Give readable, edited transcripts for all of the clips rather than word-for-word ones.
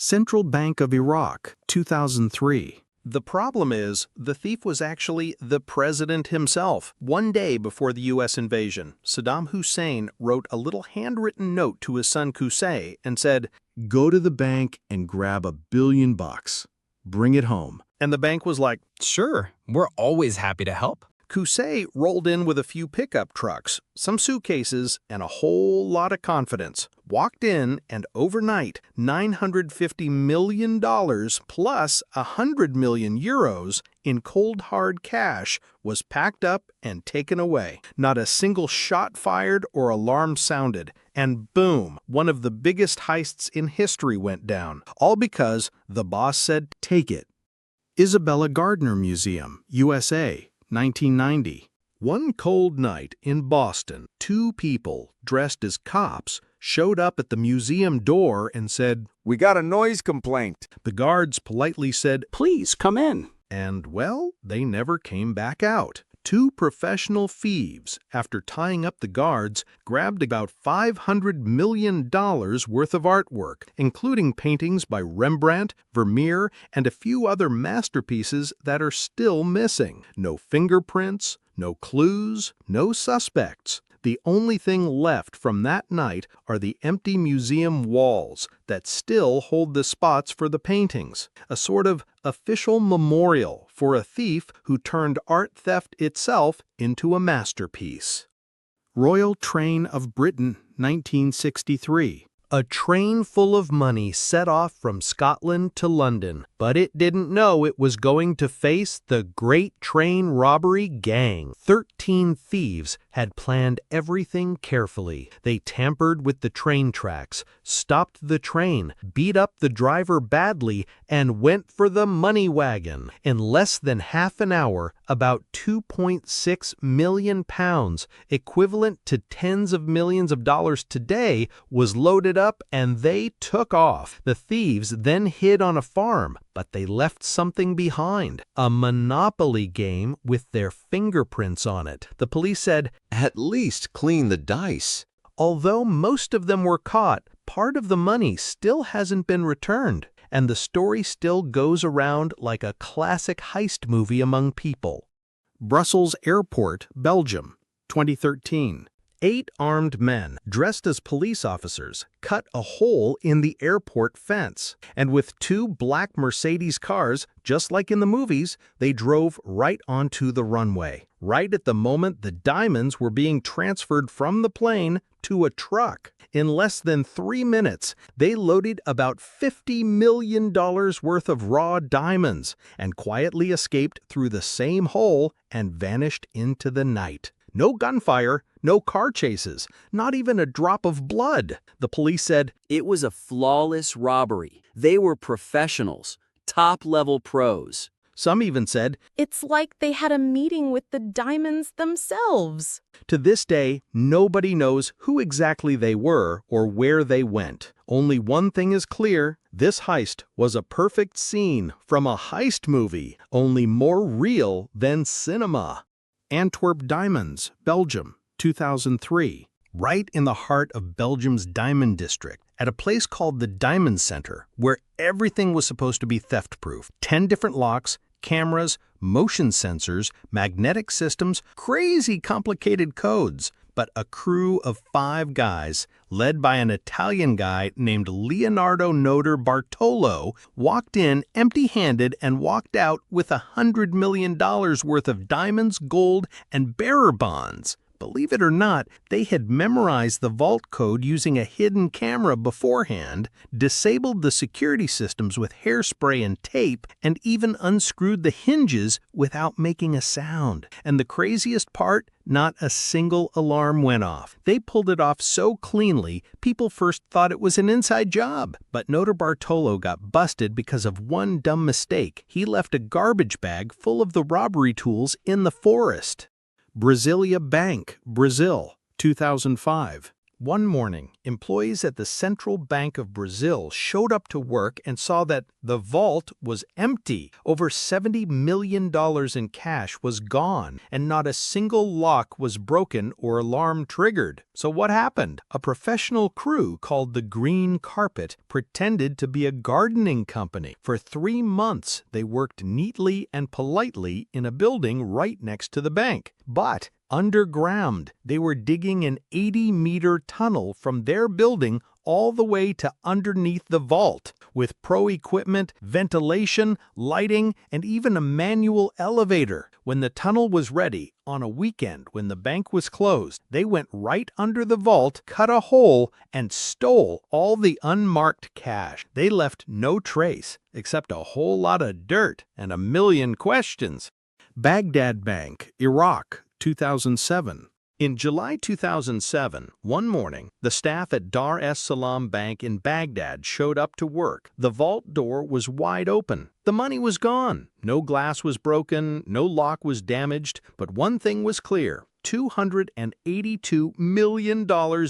Central Bank of Iraq, 2003. The problem is, the thief was actually the president himself. One day before the U.S. invasion, Saddam Hussein wrote a little handwritten note to his son Qusay and said, "Go to the bank and grab $1 billion. Bring it home." And the bank was like, "Sure, we're always happy to help." Qusay rolled in with a few pickup trucks, some suitcases, and a whole lot of confidence. Walked in, and overnight, $950 million plus 100 million euros in cold hard cash was packed up and taken away. Not a single shot fired or alarm sounded. And boom, one of the biggest heists in history went down. All because the boss said, "Take it." Isabella Gardner Museum, USA, 1990. One cold night in Boston, two people dressed as cops showed up at the museum door and said, "We got a noise complaint." The guards politely said, "Please come in." And, well, they never came back out. Two professional thieves, after tying up the guards, grabbed about $500 million worth of artwork, including paintings by Rembrandt, Vermeer, and a few other masterpieces that are still missing. No fingerprints, no clues, no suspects. The only thing left from that night are the empty museum walls that still hold the spots for the paintings, a sort of official memorial for a thief who turned art theft itself into a masterpiece. Royal Train of Britain, 1963. A train full of money set off from Scotland to London, but it didn't know it was going to face the Great Train Robbery Gang. 13 thieves had planned everything carefully. They tampered with the train tracks, stopped the train, beat up the driver badly, and went for the money wagon. In less than half an hour, about £2.6 million, equivalent to tens of millions of dollars today, was loaded up and they took off. The thieves then hid on a farm, but they left something behind, a Monopoly game with their fingerprints on it. The police said, "At least clean the dice." Although most of them were caught, part of the money still hasn't been returned, and the story still goes around like a classic heist movie among people. Brussels Airport, Belgium, 2013. 8 armed men, dressed as police officers, cut a hole in the airport fence. And with 2 black Mercedes cars, just like in the movies, they drove right onto the runway, right at the moment the diamonds were being transferred from the plane to a truck. In less than 3 minutes, they loaded about $50 million worth of raw diamonds and quietly escaped through the same hole and vanished into the night. No gunfire, no car chases, not even a drop of blood. The police said, "It was a flawless robbery. They were professionals, top-level pros." Some even said, "It's like they had a meeting with the diamonds themselves." To this day, nobody knows who exactly they were or where they went. Only one thing is clear: this heist was a perfect scene from a heist movie, only more real than cinema. Antwerp Diamonds, Belgium, 2003. Right in the heart of Belgium's diamond district, at a place called the Diamond Center, where everything was supposed to be theft-proof. 10 different locks, cameras, motion sensors, magnetic systems, crazy complicated codes. But a crew of 5 guys, led by an Italian guy named Leonardo Noder Bartolo, walked in empty-handed and walked out with $100 million worth of diamonds, gold, and bearer bonds. Believe it or not, they had memorized the vault code using a hidden camera beforehand, disabled the security systems with hairspray and tape, and even unscrewed the hinges without making a sound. And the craziest part? Not a single alarm went off. They pulled it off so cleanly, people first thought it was an inside job. But Noder Bartolo got busted because of one dumb mistake. He left a garbage bag full of the robbery tools in the forest. Brasilia Bank, Brazil, 2005. One morning, employees at the Central Bank of Brazil showed up to work and saw that the vault was empty. Over $70 million in cash was gone, and not a single lock was broken or alarm triggered. So what happened? A professional crew called the Green Carpet pretended to be a gardening company. For 3 months, they worked neatly and politely in a building right next to the bank. But underground, they were digging an 80-meter tunnel from their building all the way to underneath the vault, with pro equipment, ventilation, lighting, and even a manual elevator. When the tunnel was ready, on a weekend when the bank was closed, they went right under the vault, cut a hole, and stole all the unmarked cash. They left no trace, except a whole lot of dirt and a million questions. Baghdad Bank, Iraq, 2007. In July 2007, one morning, the staff at Dar es Salaam Bank in Baghdad showed up to work. The vault door was wide open. The money was gone. No glass was broken, no lock was damaged, but one thing was clear. $282 million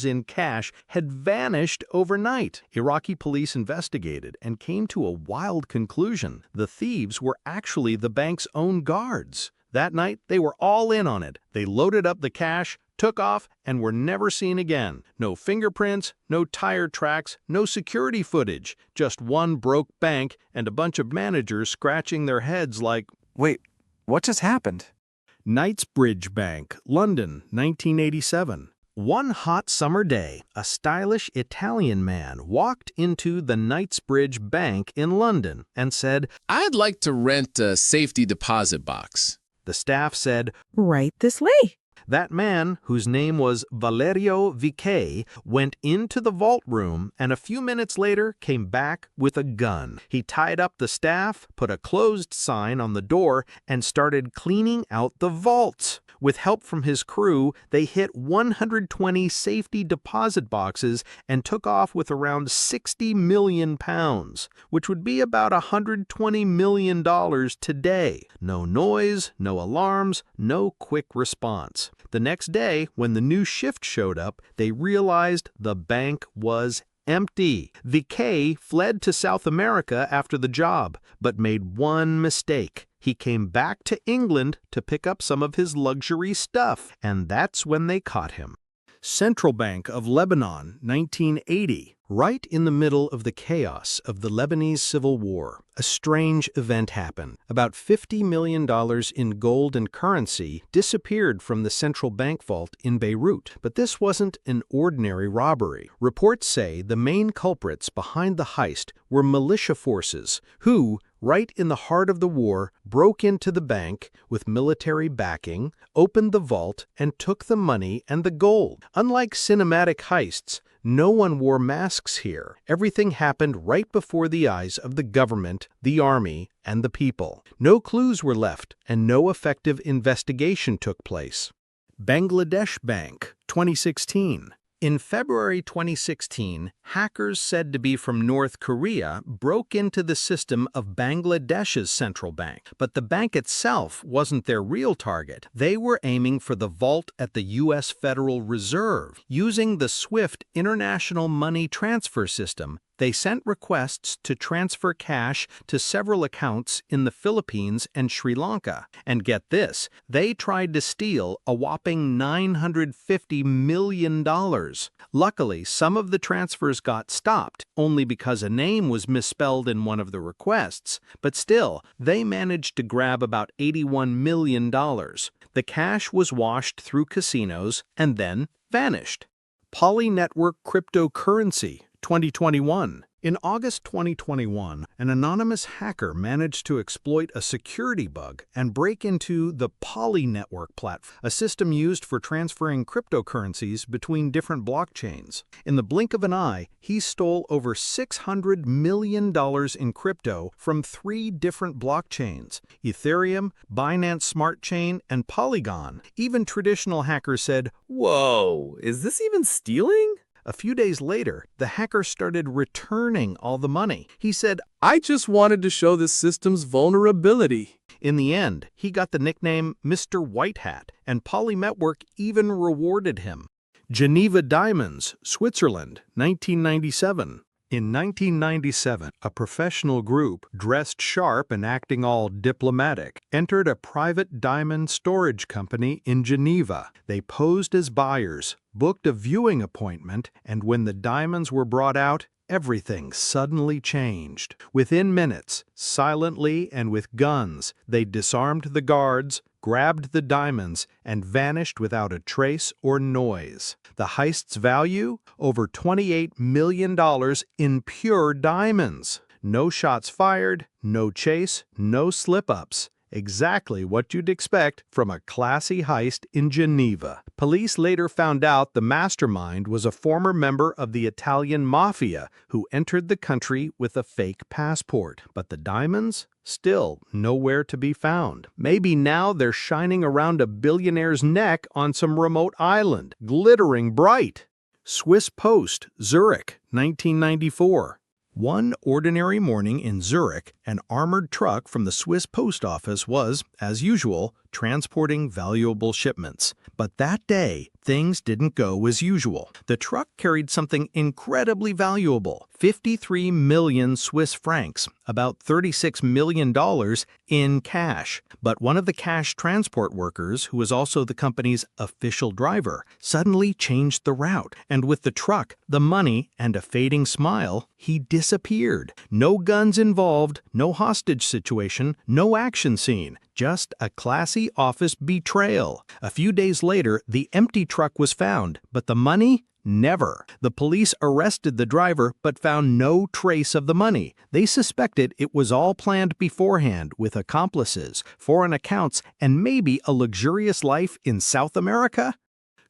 in cash had vanished overnight. Iraqi police investigated and came to a wild conclusion. The thieves were actually the bank's own guards. That night, they were all in on it. They loaded up the cash, took off, and were never seen again. No fingerprints, no tire tracks, no security footage. Just one broke bank and a bunch of managers scratching their heads like, Wait, what just happened? Knightsbridge Bank, London, 1987. One hot summer day, a stylish Italian man walked into the Knightsbridge Bank in London and said, "I'd like to rent a safety deposit box." The staff said, Right this way. That man, whose name was Valerio Viquet, went into the vault room and a few minutes later came back with a gun. He tied up the staff, put a closed sign on the door, and started cleaning out the vaults. With help from his crew, they hit 120 safety deposit boxes and took off with around £60 million, which would be about $120 million today. No noise, no alarms, no quick response. The next day, when the new shift showed up, they realized the bank was empty. Viquet fled to South America after the job, but made one mistake. He came back to England to pick up some of his luxury stuff, and that's when they caught him. Central Bank of Lebanon, 1980. Right in the middle of the chaos of the Lebanese Civil War, a strange event happened. About $50 million in gold and currency disappeared from the central bank vault in Beirut. But this wasn't an ordinary robbery. Reports say the main culprits behind the heist were militia forces who, right in the heart of the war, broke into the bank with military backing, opened the vault, and took the money and the gold. Unlike cinematic heists, no one wore masks here. Everything happened right before the eyes of the government, the army, and the people. No clues were left, and no effective investigation took place. Bangladesh Bank, 2016. In February 2016, hackers said to be from North Korea broke into the system of Bangladesh's central bank. But the bank itself wasn't their real target. They were aiming for the vault at the U.S. Federal Reserve. Using the SWIFT International Money Transfer System, they sent requests to transfer cash to several accounts in the Philippines and Sri Lanka. And get this, they tried to steal a whopping $950 million. Luckily, some of the transfers got stopped, only because a name was misspelled in one of the requests. But still, they managed to grab about $81 million. The cash was washed through casinos and then vanished. Poly Network Cryptocurrency, 2021. In August 2021, an anonymous hacker managed to exploit a security bug and break into the Poly Network platform, a system used for transferring cryptocurrencies between different blockchains. In the blink of an eye, he stole over $600 million in crypto from 3 different blockchains: Ethereum, Binance Smart Chain, and Polygon. Even traditional hackers said, Whoa, is this even stealing? A few days later, the hacker started returning all the money. He said, "I just wanted to show this system's vulnerability." In the end, he got the nickname Mr. White Hat, and Poly Network even rewarded him. Geneva Diamonds, Switzerland, 1997. In 1997, a professional group, dressed sharp and acting all diplomatic, entered a private diamond storage company in Geneva. They posed as buyers, booked a viewing appointment, and when the diamonds were brought out, everything suddenly changed. Within minutes, silently and with guns, they disarmed the guards, grabbed the diamonds, and vanished without a trace or noise. The heist's value? Over $28 million in pure diamonds. No shots fired, no chase, no slip-ups. Exactly what you'd expect from a classy heist in Geneva. Police later found out the mastermind was a former member of the Italian mafia who entered the country with a fake passport. But the diamonds? Still nowhere to be found. Maybe now they're shining around a billionaire's neck on some remote island, glittering bright. Swiss Post, Zurich, 1994. One ordinary morning in Zurich, an armored truck from the Swiss post office was, as usual, transporting valuable shipments. But that day, things didn't go as usual. The truck carried something incredibly valuable, 53 million Swiss francs, about $36 million in cash. But one of the cash transport workers, who was also the company's official driver, suddenly changed the route. And with the truck, the money, and a fading smile, he disappeared. No guns involved, no hostage situation, no action scene. Just a classy office betrayal. A few days later, the empty truck was found, but the money? Never. The police arrested the driver but found no trace of the money. They suspected it was all planned beforehand with accomplices, foreign accounts, and maybe a luxurious life in South America?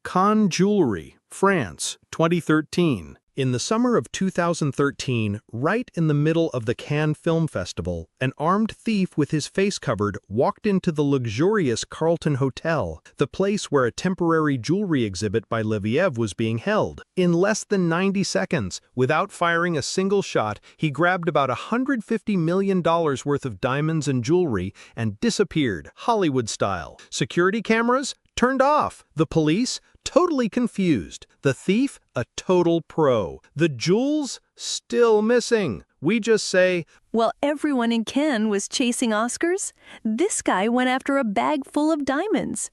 Cannes Jewelry, France, 2013. In the summer of 2013, right in the middle of the Cannes Film Festival, an armed thief with his face covered walked into the luxurious Carlton Hotel, the place where a temporary jewelry exhibit by Leviev was being held. In less than 90 seconds, without firing a single shot, he grabbed about $150 million worth of diamonds and jewelry and disappeared, Hollywood style. Security cameras? Turned off. The police? Totally confused. The thief? A total pro. The jewels? Still missing. We just say, while everyone in Cannes was chasing Oscars, this guy went after a bag full of diamonds.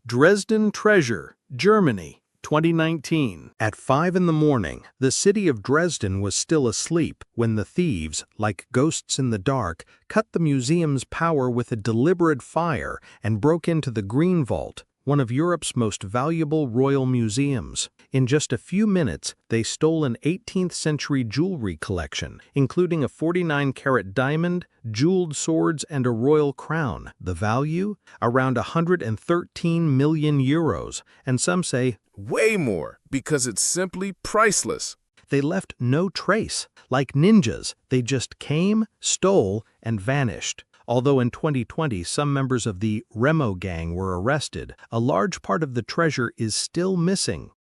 Dresden Treasure, Germany, 2019. At 5 in the morning, the city of Dresden was still asleep when the thieves, like ghosts in the dark, cut the museum's power with a deliberate fire and broke into the Green Vault, one of Europe's most valuable royal museums. In just a few minutes, they stole an 18th century jewelry collection, including a 49-carat diamond, jeweled swords, and a royal crown. The value? Around 113 million euros, and some say, way more, because it's simply priceless. They left no trace. Like ninjas, they just came, stole, and vanished. Although in 2020 some members of the Remo gang were arrested, a large part of the treasure is still missing.